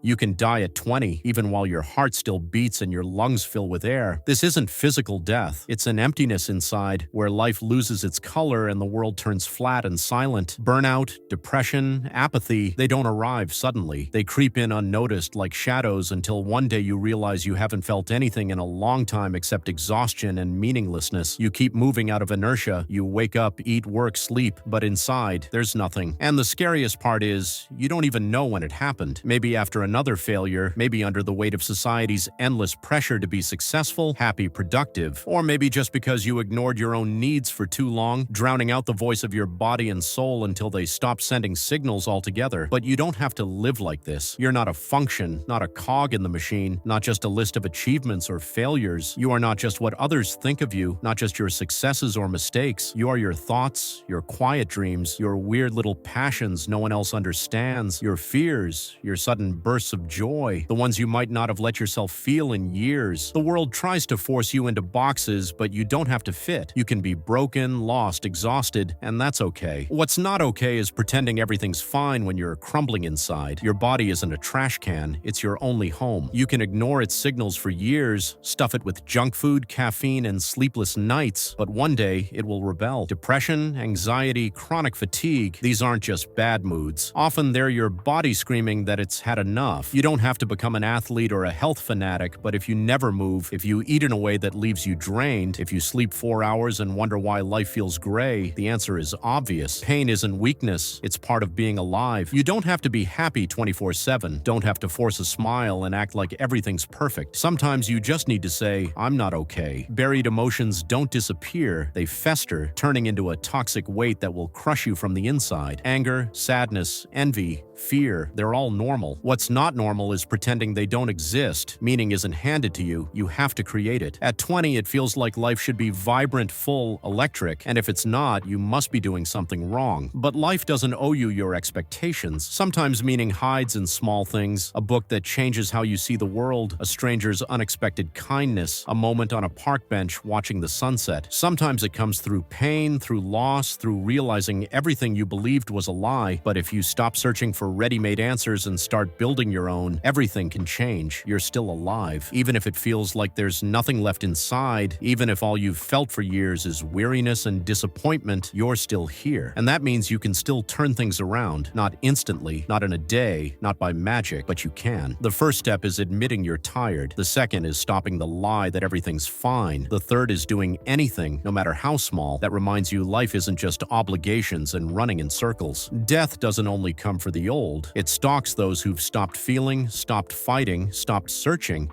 You can die at 20, even while your heart still beats and your lungs fill with air. This isn't physical death. It's an emptiness inside, where life loses its color and the world turns flat and silent. Burnout, depression, apathy, they don't arrive suddenly. They creep in unnoticed like shadows until one day you realize you haven't felt anything in a long time except exhaustion and meaninglessness. You keep moving out of inertia. You wake up, eat, work, sleep, but inside, there's nothing. And the scariest part is, you don't even know when it happened. Maybe after another failure, maybe under the weight of society's endless pressure to be successful, happy, productive, or maybe just because you ignored your own needs for too long, drowning out the voice of your body and soul until they stop sending signals altogether. But you don't have to live like this. You're not a function, not a cog in the machine, not just a list of achievements or failures. You are not just what others think of you, not just your successes or mistakes. You are your thoughts, your quiet dreams, your weird little passions no one else understands, your fears, your sudden bursts of joy, the ones you might not have let yourself feel in years. The world tries to force you into boxes, but you don't have to fit. You can be broken, lost, exhausted, and that's okay. What's not okay is pretending everything's fine when you're crumbling inside. Your body isn't a trash can, it's your only home. You can ignore its signals for years, stuff it with junk food, caffeine, and sleepless nights, but one day it will rebel. Depression, anxiety, chronic fatigue, these aren't just bad moods. Often they're your body screaming that it's had enough. You don't have to become an athlete or a health fanatic, but if you never move, if you eat in a way that leaves you drained, if you sleep 4 hours and wonder why life feels gray, the answer is obvious. Pain isn't weakness, it's part of being alive. You don't have to be happy 24/7, don't have to force a smile and act like everything's perfect. Sometimes you just need to say, I'm not okay. Buried emotions don't disappear, they fester, turning into a toxic weight that will crush you from the inside. Anger, sadness, envy, fear, they're all normal. What's not normal is pretending they don't exist. Meaning isn't handed to you, you have to create it. At 20, it feels like life should be vibrant, full, electric, and if it's not, you must be doing something wrong. But life doesn't owe you your expectations. Sometimes meaning hides in small things, a book that changes how you see the world, a stranger's unexpected kindness, a moment on a park bench watching the sunset. Sometimes it comes through pain, through loss, through realizing everything you believed was a lie. But if you stop searching for ready-made answers and start building your own, everything can change. You're still alive. Even if it feels like there's nothing left inside, even if all you've felt for years is weariness and disappointment, you're still here. And that means you can still turn things around. Not instantly, not in a day, not by magic, but you can. The first step is admitting you're tired. The second is stopping the lie that everything's fine. The third is doing anything, no matter how small, that reminds you life isn't just obligations and running in circles. Death doesn't only come for the old. It stalks those who've stopped feeling, stopped fighting, stopped searching.